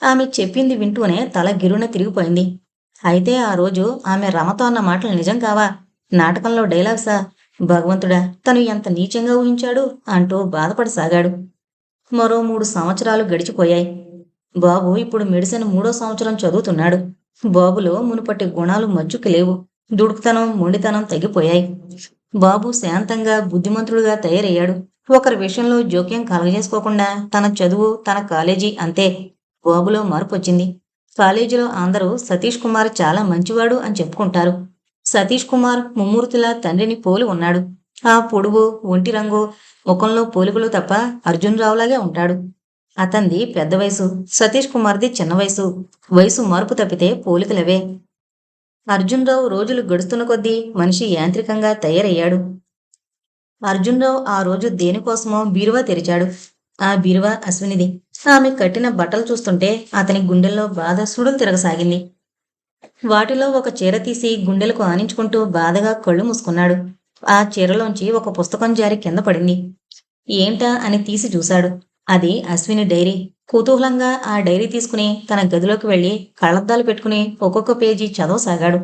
ఆమె చెప్పింది వింటూనే తల గిరున తిరిగిపోయింది. అయితే ఆ రోజు ఆమె రమతో అన్న మాటలు నిజం కావా? నాటకంలో డైలాగ్సా? భగవంతుడా, తను ఎంత నీచంగా ఊహించాడు అంటూ బాధపడసాగాడు. మరో 3 సంవత్సరాలు గడిచిపోయాయి. బాబు ఇప్పుడు మెడిసిన్ 3వ సంవత్సరం చదువుతున్నాడు. బాబులో మునుపటి గుణాలు మచ్చుకి లేవు. దుడుకుతనం, మొండితనం తగ్గిపోయాయి. బాబు శాంతంగా, బుద్ధిమంతుడుగా తయారయ్యాడు. ఒకరి విషయంలో జోక్యం కలగజేసుకోకుండా తన చదువు, తన కాలేజీ అంతే. బాబులో మార్పొచ్చింది. కాలేజీలో అందరూ సతీష్ కుమార్ చాలా మంచివాడు అని చెప్పుకుంటారు. సతీష్ కుమార్ ముమ్మూర్తులా తండ్రిని పోలి ఉన్నాడు. ఆ పొడుగు, ఒంటి రంగు, ముఖంలో పోలికలు తప్ప అర్జున్ రావులాగే ఉంటాడు. అతనిది పెద్ద వయసు, సతీష్ కుమార్‌ది చిన్న వయసు. వయసు మార్పు తప్పితే పోలికలవే. అర్జున్‌రావు రోజులు గడుస్తున్న కొద్దీ మనిషి యాంత్రికంగా తయారయ్యాడు. అర్జున్‌రావు ఆ రోజు దేనికోసమో బీరువా తెరిచాడు. ఆ బీరువా అశ్వినిది. ఆమె కట్టిన బట్టలు చూస్తుంటే అతని గుండెల్లో బాధ సుడులు తిరగసాగింది. వాటిలో ఒక చీర తీసి గుండెలకు ఆనించుకుంటూ బాధగా కళ్ళు మూసుకున్నాడు. ఆ చీరలోంచి ఒక పుస్తకం జారి కింద పడింది. ఏంటా అని తీసి చూశాడు. అది అశ్విని డైరీ. కుతూహలంగా ఆ డైరీ తీసుకుని తన గదిలోకి వెళ్లి కళ్లద్దాలు పెట్టుకుని ఒక్కొక్క పేజీ చదవసాగాడు.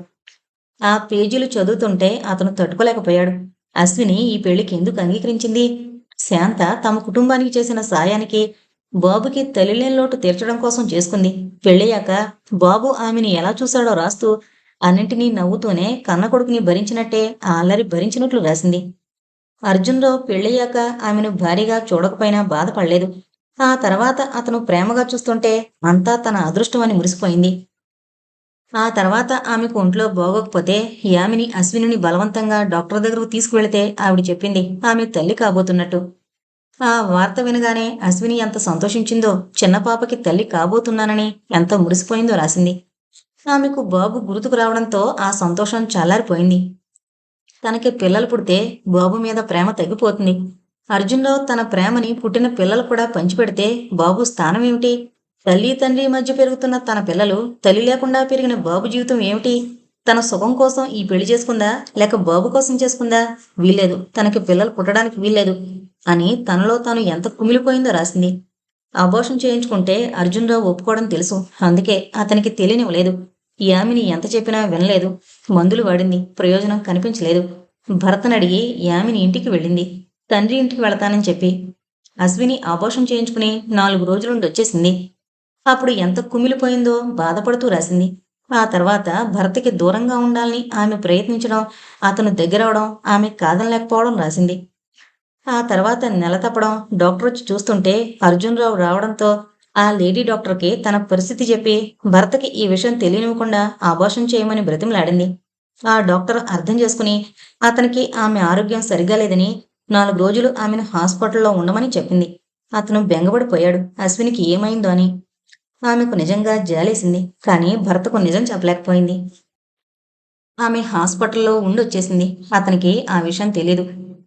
ఆ పేజీలు చదువుతుంటే అతను తట్టుకోలేకపోయాడు. అశ్విని ఈ పెళ్లికి ఎందుకు అంగీకరించింది? శాంత తమ కుటుంబానికి చేసిన సాయానికి, బాబుకి తల్లిలేని లోటు తీర్చడం కోసం చేసుకుంది. పెళ్ళయ్యాక బాబు ఆమెని ఎలా చూశాడో రాస్తూ అన్నింటినీ నవ్వుతూనే కన్న కొడుకుని భరించినట్టే ఆ అల్లరి భరించినట్లు రాసింది. అర్జున్‌రావు పెళ్ళయ్యాక ఆమెను భార్యగా చూడకపోయినా బాధపడలేదు. ఆ తర్వాత అతను ప్రేమగా చూస్తుంటే అంతా తన అదృష్టం అని మురిసిపోయింది. ఆ తర్వాత ఆమెకు ఒంట్లో బాగోకపోతే యామిని అశ్వినిని బలవంతంగా డాక్టర్ దగ్గరకు తీసుకువెళితే ఆవిడ చెప్పింది ఆమె తల్లి కాబోతున్నట్టు. ఆ వార్త వినగానే అశ్విని ఎంత సంతోషించిందో, చిన్న పాపకి తల్లి కాబోతున్నానని ఎంత మురిసిపోయిందో రాసింది. ఆమెకు బాబు గుర్తుకు రావడంతో ఆ సంతోషం చల్లారిపోయింది. తనకి పిల్లలు పుడితే బాబు మీద ప్రేమ తగ్గిపోతుంది. అర్జున్‌రావు తన ప్రేమని పుట్టిన పిల్లలు కూడా పంచిపెడితే బాబు స్థానం ఏమిటి? తల్లి తండ్రి మధ్య పెరుగుతున్న తన పిల్లలు, తల్లి లేకుండా పెరిగిన బాబు జీవితం ఏమిటి? తన సుఖం కోసం ఈ పెళ్లి చేసుకుందా? లేక బాబు కోసం చేసుకుందా? వీల్లేదు. తనకి పిల్లలు పుట్టడానికి వీల్లేదు అని తనలో తాను ఎంత కుమిలిపోయిందో రాసింది. అబోర్షన్ చేయించుకుంటే అర్జున్‌రావు ఒప్పుకోవడం తెలుసు. అందుకే అతనికి తెలియనివ్వలేదు. యామిని ఎంత చెప్పినా వినలేదు. మందులు వాడింది. ప్రయోజనం కనిపించలేదు. భరతనడిగి యామిని ఇంటికి వెళ్ళింది. తండ్రి ఇంటికి వెళతానని చెప్పి. అశ్విని అబోర్షన్ చేయించుకుని 4 రోజులుండొచ్చేసింది. అప్పుడు ఎంత కుమిలిపోయిందో బాధపడుతూ రాసింది. ఆ తర్వాత భర్తకి దూరంగా ఉండాలని ఆమె ప్రయత్నించడం, అతను దగ్గరవడం ఆమె కాదనలేకపోవడం రాసింది. ఆ తర్వాత నెల తప్పడం, డాక్టరొచ్చి చూస్తుంటే అర్జున్‌రావు రావడంతో ఆ లేడీ డాక్టర్‌కి తన పరిస్థితి చెప్పి భర్తకి ఈ విషయం తెలియనివ్వకుండా అబార్షన్ చేయమని బ్రతిమలాడింది. ఆ డాక్టర్ అర్థం చేసుకుని అతనికి ఆమె ఆరోగ్యం సరిగ్గా లేదని 4 రోజులు ఆమెను హాస్పిటల్‌లో ఉండమని చెప్పింది. అతను బెంగపడిపోయాడు అశ్వినికి ఏమైందో అని. ఆమెకు నిజంగా జాలేసింది. కానీ భర్తకు నిజం చెప్పలేకపోయింది. ఆమె హాస్పిటల్‌లో ఉండొచ్చేసింది. అతనికి ఆ విషయం తెలీదు.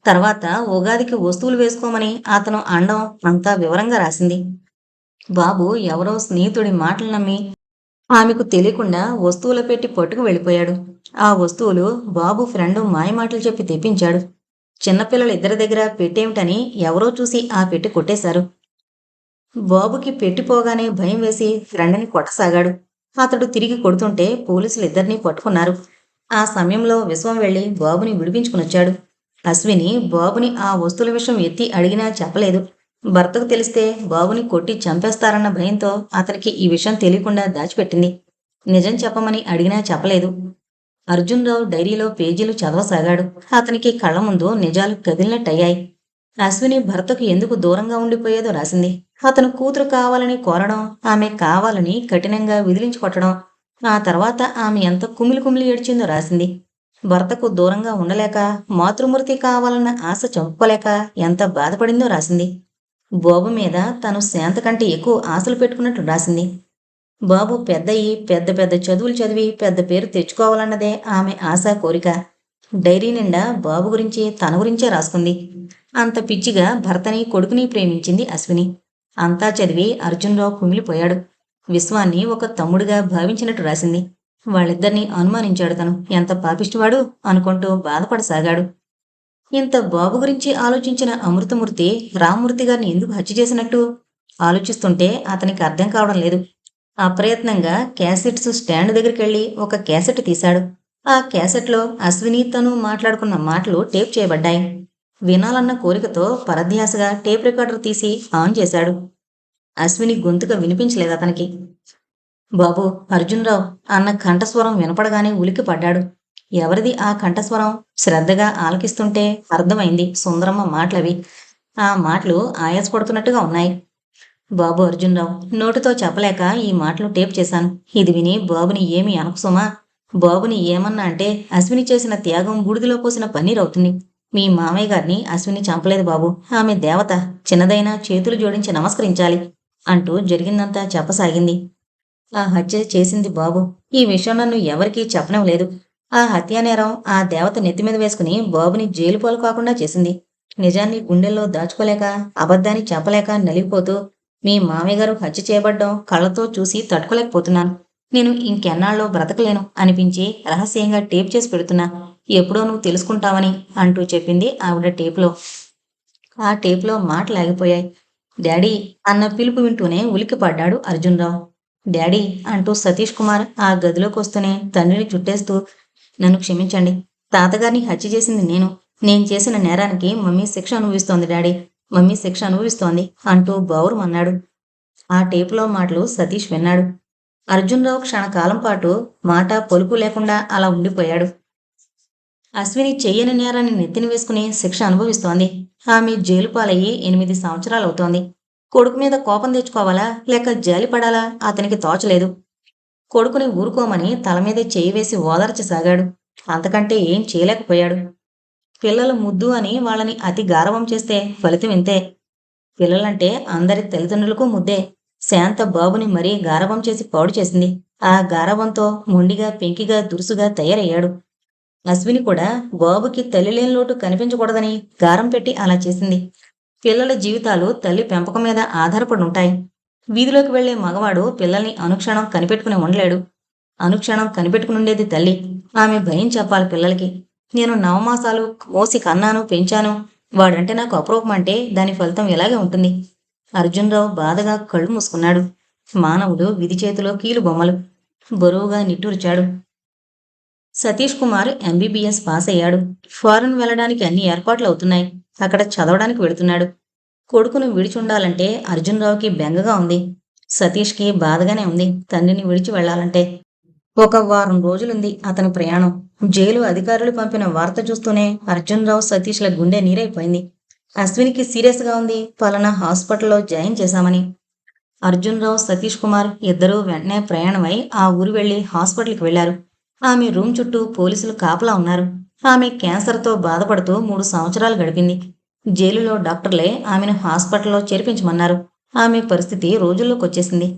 తర్వాత ఉగాదికి వస్తువులు వేసుకోమని అతను అనడం అంతా వివరంగా రాసింది. బాబు ఎవరో స్నేహితుడి మాటలు నమ్మి ఆమెకు తెలియకుండా వస్తువుల పెట్టి పట్టుకు వెళ్ళిపోయాడు. ఆ వస్తువులు బాబు ఫ్రెండు మాయమాటలు చెప్పి తెప్పించాడు. చిన్నపిల్లలు ఇద్దరి దగ్గర పెట్టేమిటని ఎవరో చూసి ఆ పెట్టి కొట్టేశారు. బాబుకి పెట్టిపోగానే భయం వేసి ఫ్రెండ్‌ని కొట్టసాగాడు. అతడు తిరిగి కొడుతుంటే పోలీసులిద్దరినీ పట్టుకున్నారు. ఆ సమయంలో విశ్వం వెళ్లి బాబుని విడిపించుకునొచ్చాడు. అశ్విని బాబుని ఆ వస్తువుల విషయం ఎత్తి అడిగినా చెప్పలేదు. భర్తకు తెలిస్తే బాబుని కొట్టి చంపేస్తారన్న భయంతో అతనికి ఈ విషయం తెలియకుండా దాచిపెట్టింది. నిజం చెప్పమని అడిగినా చెప్పలేదు. అర్జున్‌రావు డైరీలో పేజీలు చదవసాగాడు. అతనికి కళ్ళ ముందు నిజాలు కదిలినట్టయ్యాయి. అశ్విని భర్తకు ఎందుకు దూరంగా ఉండిపోయేదో రాసింది. అతను కూతురు కావాలని కోరడం, ఆమె కావాలని కఠినంగా విదిలించి కొట్టడం, ఆ తర్వాత ఆమె ఎంత కుమిలి కుమిలి ఏడ్చిందో రాసింది. భర్తకు దూరంగా ఉండలేక, మాతృమూర్తి కావాలన్న ఆశ చంపుకోలేక ఎంత బాధపడిందో రాసింది. బాబు మీద తను శాంత కంటే ఎక్కువ ఆశలు పెట్టుకున్నట్టు రాసింది. బాబు పెద్దయి పెద్ద పెద్ద చదువులు చదివి పెద్ద పేరు తెచ్చుకోవాలన్నదే ఆమె ఆశ కోరిక. డైరీ నిండా బాబు గురించి తన గురించే రాసుకుంది. అంత పిచ్చిగా భర్తని కొడుకుని ప్రేమించింది అశ్విని. అంతా చదివి అర్జున్‌రావు కుమిలిపోయాడు. విశ్వాన్ని ఒక తమ్ముడిగా భావించినట్టు రాసింది. వాళ్ళిద్దరినీ అనుమానించాడు తను. ఎంత పాపిష్టివాడు అనుకుంటూ బాధపడసాగాడు. ఇంత బాబు గురించి ఆలోచించిన అమృతమూర్తి రామ్మూర్తి గారిని ఎందుకు హత్య చేసినట్టు ఆలోచిస్తుంటే అతనికి అర్థం కావడం లేదు. అప్రయత్నంగా క్యాసెట్స్ స్టాండ్ దగ్గరికెళ్ళి ఒక క్యాసెట్ తీశాడు. ఆ క్యాసెట్లో అశ్విని తను మాట్లాడుకున్న మాటలు టేప్ చేయబడ్డాయి. వినాలన్న కోరికతో పరధ్యాసగా టేప్ రికార్డర్ తీసి ఆన్ చేశాడు. అశ్విని గొంతుక వినిపించలేదు అతనికి. బాబూ అర్జున్‌రావు అన్న కంఠస్వరం వినపడగానే ఉలిక్కిపడ్డాడు. ఎవరిది ఆ కంఠస్వరం? శ్రద్ధగా ఆలకిస్తుంటే అర్థమైంది సుందరమ్మ మాటలవి. ఆ మాటలు ఆయాసపడుతున్నట్టుగా ఉన్నాయి. బాబు అర్జున్‌రావు నోటితో చెప్పలేక ఈ మాటలు టేప్ చేశాను. ఇది విని బాబుని ఏమీ అనకు సుమా. బాబుని ఏమన్నా అంటే అశ్విని చేసిన త్యాగం బూడిదలో పోసిన పన్నీరవుతుంది. మీ మామయ్య గారిని అశ్విని చంపలేదు బాబు. ఆమె దేవత. చిన్నదైనా చేతులు జోడించి నమస్కరించాలి అంటూ జరిగిందంతా చెప్పసాగింది. ఆ హత్య చేసింది బాబు. ఈ విషయం నన్ను ఎవరికీ చెప్పనివ్వలేదు. ఆ హత్యానేరం ఆ దేవత నెత్తిమీద వేసుకుని బాబుని జైలు పాలు కాకుండా చేసింది. నిజాన్ని గుండెల్లో దాచుకోలేక, అబద్ధాన్ని చెప్పలేక నలిగిపోతూ మీ మామయ్య గారు హత్య చేయబడ్డం కళ్ళతో చూసి తట్టుకోలేకపోతున్నాను. నేను ఇంకెన్నాళ్ళో బ్రతకలేను అనిపించి రహస్యంగా టేప్ చేసి పెడుతున్నా. ఎప్పుడో నువ్వు తెలుసుకుంటావని అంటూ చెప్పింది ఆవిడ టేపులో. ఆ టేపులో మాటలాగిపోయాయి. డాడీ అన్న పిలుపు వింటూనే ఉలిక్కిపడ్డాడు అర్జున్‌రావు. డాడీ అంటూ సతీష్ కుమార్ ఆ గదిలోకి వస్తూనే తండ్రిని చుట్టేస్తూ నన్ను క్షమించండి. తాతగారిని హత్య చేసింది నేను. నేను చేసిన నేరానికి మమ్మీ శిక్ష అనుభవిస్తోంది డాడీ. మమ్మీ శిక్ష అనుభవిస్తోంది అంటూ బావురుమన్నాడు. ఆ టేపులో మాటలు సతీష్ విన్నాడు. అర్జున్‌రావు క్షణకాలం పాటు మాట పలుకు లేకుండా అలా ఉండిపోయాడు. అశ్విని చెయ్యని నేరాన్ని నెత్తిన వేసుకుని శిక్ష అనుభవిస్తోంది. ఆమె జైలు పాలయ్యి 8 సంవత్సరాలవుతోంది. కొడుకు మీద కోపం తెచ్చుకోవాలా లేక జాలి పడాలా అతనికి తోచలేదు. కొడుకుని ఊరుకోమని తల మీద చెయ్యి వేసి ఓదార్చసాగాడు. అంతకంటే ఏం చేయలేకపోయాడు. పిల్లలు ముద్దు అని వాళ్ళని అతి గారాబం చేస్తే ఫలితం ఇంతే. పిల్లలంటే అందరి తల్లిదండ్రులకు ముద్దే. శాంత బాబుని మరీ గారాబం చేసి పాడు చేసింది. ఆ గారాబంతో మొండిగా, పెంకిగా, దురుసుగా తయారయ్యాడు. అశ్విని కూడా బాబుకి తల్లిలేని లోటు కనిపించకూడదని గారం పెట్టి అలా చేసింది. పిల్లల జీవితాలు తల్లి పెంపకం మీద ఆధారపడి ఉంటాయి. వీధిలోకి వెళ్లే మగవాడు పిల్లల్ని అనుక్షణం కనిపెట్టుకుని ఉండలేడు. అనుక్షణం కనిపెట్టుకునుండేది తల్లి. ఆమె భయం చెప్పాలి పిల్లలకి. నేను నవమాసాలు మోసి కన్నాను, పెంచాను. వాడంటే నాకు అపరూపం అంటే దాని ఫలితం ఇలాగే ఉంటుంది. అర్జున్‌రావు బాధగా కళ్ళు మూసుకున్నాడు. మానవుడు విధి చేతిలో కీలు బొమ్మలు. బరువుగా నిట్టూర్చాడు. సతీష్ కుమార్ ఎంబీబీఎస్ పాస్ అయ్యాడు. ఫారెన్ వెళ్ళడానికి అన్ని ఏర్పాట్లు అవుతున్నాయి. అక్కడ చదవడానికి వెళుతున్నాడు. కొడుకును విడిచుండాలంటే అర్జున్‌రావుకి బెంగగా ఉంది. సతీష్‌కి బాధగానే ఉంది తండ్రిని విడిచి వెళ్లాలంటే. ఒక వారం రోజులుంది అతని ప్రయాణం. జైలు అధికారులు పంపిన వార్త చూస్తూనే అర్జున్‌రావు, సతీష్‌ల గుండె నీరైపోయింది. అశ్వినికి సీరియస్‌గా ఉంది. పలానా హాస్పిటల్లో జాయిన్ చేశామని. అర్జున్‌రావు, సతీష్ కుమార్ ఇద్దరూ వెంటనే ప్రయాణమై ఆ ఊరు వెళ్లి హాస్పిటల్‌కి వెళ్లారు. ఆమె రూమ్ చుట్టూ పోలీసులు కాపలా ఉన్నారు. ఆమె క్యాన్సర్‌తో బాధపడుతూ 3 సంవత్సరాలు గడిపింది. జైలులో డాక్టర్లే ఆమెను హాస్పిటల్లో చేర్పించమన్నారు. ఆమె పరిస్థితి రోజుల్లోకొచ్చేసింది.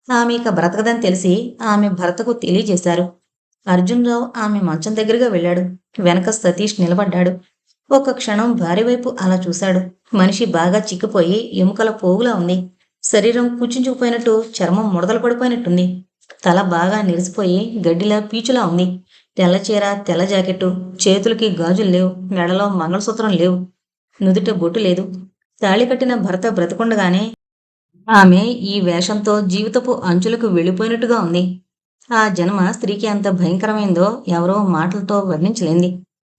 ఆమె ఇక బ్రతకదని తెలిసి ఆమె భర్తకు తెలియజేశారు. అర్జున్‌రావు ఆమె మంచం దగ్గరగా వెళ్ళాడు. వెనక సతీష్ నిలబడ్డాడు. ఒక్క క్షణం భార్య వైపు అలా చూశాడు. మనిషి బాగా చిక్కిపోయి ఎముకల పోగులా ఉంది. శరీరం కుచించుకుపోయినట్టు, చర్మం ముడతలు పడిపోయినట్టుంది. తల బాగా నెరిసిపోయి గడ్డిలా పీచులా ఉంది. తెల్ల చీర, తెల్ల జాకెట్టు, చేతులకి గాజులు లేవు, మెడలో మంగళసూత్రం లేవు, నుదుట బొట్టు లేదు. తాళి కట్టిన భర్త బ్రతికుండగానే ఆమె ఈ వేషంతో జీవితపు అంచులకు వెళ్ళిపోయినట్టుగా ఉంది. ఆ జన్మ స్త్రీకి ఎంత భయంకరమైందో ఎవరో మాటలతో వర్ణించలేంది.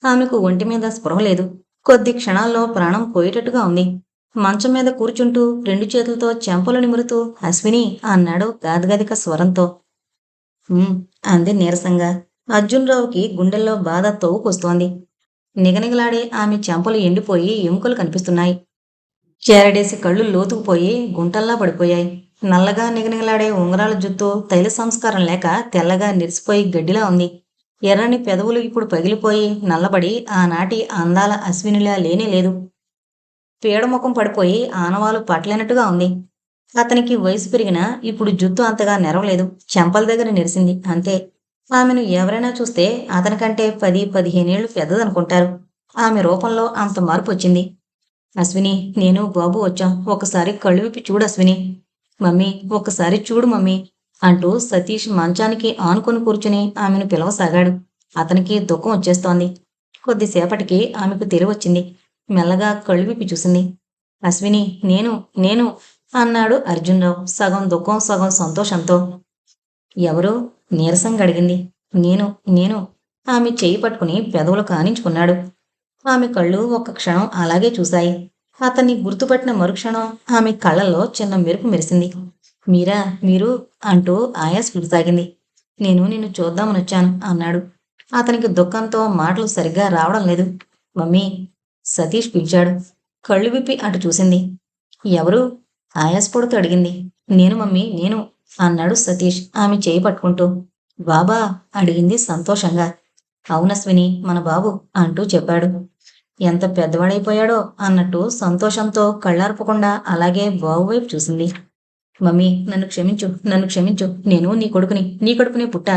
ఆమెకు ఒంటి మీద స్పృహ లేదు. కొద్ది క్షణాల్లో ప్రాణం పోయేటట్టుగా ఉంది. మంచం మీద కూర్చుంటూ 2 చేతులతో చెంపలు నిమురుతూ అశ్విని అన్నాడు గాద్గదిక స్వరంతో. అంది నీరసంగా. అర్జున్‌రావుకి గుండెల్లో బాధ తవ్వుకొస్తోంది. నిగనిగలాడే ఆమె చెంపలు ఎండిపోయి ఎముకలు కనిపిస్తున్నాయి. చేరడేసి కళ్ళు లోతుకుపోయి గుంటల్లా పడిపోయాయి. నల్లగా నిగనిగలాడే ఉంగరాల జుత్తు తైల సంస్కారం లేక తెల్లగా నెరిసిపోయి గడ్డిలా ఉంది. ఎర్రని పెదవులు ఇప్పుడు పగిలిపోయి నల్లబడి ఆనాటి అందాల అశ్వినిలా లేనే లేదు. పీడముఖం పడిపోయి ఆనవాలు పట్టలేనట్టుగా ఉంది. అతనికి వయసు పెరిగినా ఇప్పుడు జుత్తు అంతగా నెరవలేదు. చెంపల దగ్గర నెరిసింది అంతే. ఆమెను ఎవరైనా చూస్తే అతనికంటే 10-15 ఏళ్లు పెద్దదనుకుంటారు. ఆమె రూపంలో అంత మార్పు వచ్చింది. అశ్విని, నేను బాబు వచ్చాం. ఒకసారి కళ్ళు విప్పి చూడు అశ్విని. మమ్మీ, ఒక్కసారి చూడు మమ్మీ అంటూ సతీష్ మంచానికి ఆనుకొని కూర్చుని ఆమెను పిలవసాగాడు. అతనికి దుఃఖం వచ్చేస్తోంది. కొద్దిసేపటికి ఆమెకు తెలివొచ్చింది. మెల్లగా కళ్ళు విప్పి చూసింది. అశ్విని, నేను నేను అన్నాడు అర్జున్‌రావు సగం దుఃఖం సగం సంతోషంతో. ఎవరు? నీరసంగా అడిగింది. నేను నేను ఆమె చెయ్యి పట్టుకుని పెదవులు కానించుకున్నాడు. ఆమె కళ్ళు ఒక్క క్షణం అలాగే చూశాయి. అతన్ని గుర్తుపట్టిన మరుక్షణం ఆమె కళ్ళల్లో చిన్న మెరుపు మెరిసింది. మీరా, మీరు అంటూ ఆయాస విడసాగింది. నేను నిన్ను చూద్దామనొచ్చాను అన్నాడు. అతనికి దుఃఖంతో మాటలు సరిగ్గా రావడం లేదు. మమ్మీ, సతీష్ పిలిచాడు. కళ్ళు విప్పి అటు చూసింది. ఎవరు? ఆయాసపడుతూ అడిగింది. నేను మమ్మీ, నేను అన్నాడు సతీష్ ఆమె చేయి పట్టుకుంటూ. బాబా అడిగింది సంతోషంగా. అవునశ్విని, మన బాబు అంటూ చెప్పాడు. ఎంత పెద్దవాడైపోయాడో అన్నట్టు సంతోషంతో కళ్ళార్పకుండా అలాగే బాబు వైపు చూసింది. మమ్మీ, నన్ను క్షమించు, నన్ను క్షమించు. నేను నీ కడుపునే పుట్టా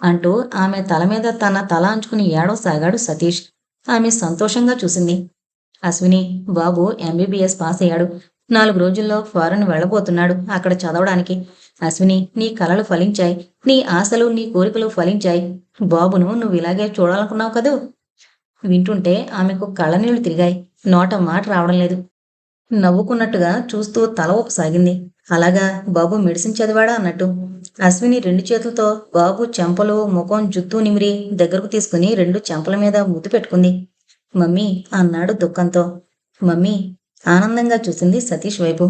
అంటూ ఆమె తల మీద తన తల అంచుకుని ఏడవసాగాడు సతీష్. ఆమె సంతోషంగా చూసింది. అశ్విని, బాబు ఎంబీబీఎస్ పాస్ అయ్యాడు. 4 రోజుల్లో ఫారెన్ వెళ్ళబోతున్నాడు అక్కడ చదవడానికి. అశ్విని, నీ కలలు ఫలించాయి. నీ ఆశలు, నీ కోరికలు ఫలించాయి. బాబును నువ్వు ఇలాగే చూడాలనుకున్నావు కదూ. వింటుంటే ఆమెకు కళ్ళనీళ్లు తిరిగాయి. నోట మాట రావడం లేదు. నవ్వుకున్నట్టుగా చూస్తూ తల ఊపసాగింది. అలాగా, బాబు మెడిసిన్ చదివాడా అన్నట్టు. అశ్విని రెండు చేతులతో బాబు చెంపలు ముఖం జుత్తు నిమిరి దగ్గరకు తీసుకుని రెండు చెంపల మీద ముద్దు పెట్టుకుంది. మమ్మీ అన్నాడు దుఃఖంతో. మమ్మీ ఆనందంగా చూసింది సతీష్ వైపు.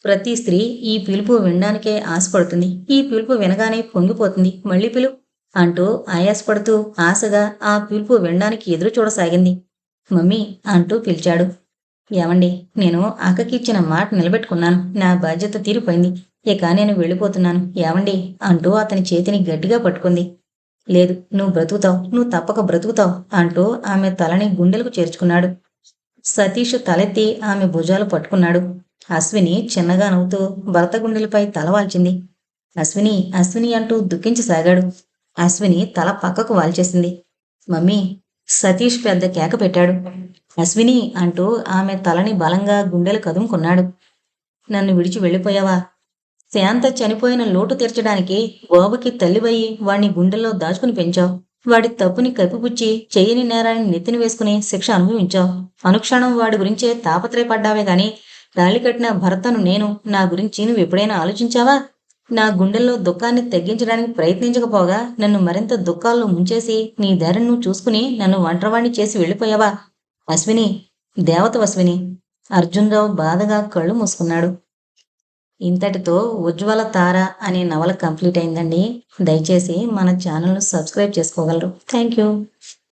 ప్రతి స్త్రీ ఈ పిలుపు వినడానికే ఆశపడుతుంది. ఈ పిలుపు వినగానే పొంగిపోతుంది. మళ్ళీ పిలు అంటూ ఆయాసపడుతూ ఆశగా ఆ పిలుపు వినడానికి ఎదురు చూడసాగింది. మమ్మీ అంటూ పిలిచాడు. ఏమండి, నేను అక్కకి ఇచ్చిన మాట నిలబెట్టుకున్నాను. నా బాధ్యత తీరిపోయింది. ఇక నేను వెళ్ళిపోతున్నాను. ఏమండి అంటూ అతని చేతిని గట్టిగా పట్టుకుంది. లేదు, నువ్వు బ్రతుకుతావు, నువ్వు తప్పక బ్రతుకుతావు అంటూ ఆమె తలని గుండెలకు చేర్చుకున్నాడు. సతీష్ తలెత్తి ఆమె భుజాలు పట్టుకున్నాడు. అశ్విని చిన్నగా నవ్వుతూ భర్త గుండెలపై తల వాల్చింది. అశ్విని అశ్విని అంటూ దుఃఖించసాగాడు. అశ్విని తల పక్కకు వాల్చేసింది. మమ్మీ సతీష్ పెద్ద కేక పెట్టాడు. అశ్విని అంటూ ఆమె తలని బలంగా గుండెలు కదుముకున్నాడు. నన్ను విడిచి వెళ్ళిపోయావా? శాంత చనిపోయిన లోటు తీర్చడానికి బాబుకి తల్లివయ్యి వాణ్ణి గుండెల్లో దాచుకుని పెంచావు. వాడి తప్పుని కప్పిపుచ్చి చెయ్యని నేరాన్ని నెత్తిన వేసుకుని శిక్ష అనుభవించావు. అనుక్షణం వాడి గురించే తాపత్రయపడ్డావే గాని తాళి కట్టిన భర్తను నేను నా గురించి నువ్వు ఎప్పుడైనా ఆలోచించావా? నా గుండెల్లో దుఃఖాన్ని తగ్గించడానికి ప్రయత్నించకపోగా నన్ను మరింత దుఃఖాల్లో ముంచేసి నీ దారిని నువ్వు చూసుకుని నన్ను ఒంటరివాణ్ణి చేసి వెళ్ళిపోయావా? అశ్విని, దేవత అశ్విని. అర్జున్రావు బాధగా కళ్ళు మూసుకున్నాడు. ఇంతటితో ఉజ్వల తార అనే నవల కంప్లీట్ అయిందండి. దయచేసి మన ఛానల్ను సబ్స్క్రైబ్ చేసుకోగలరు. Thank you.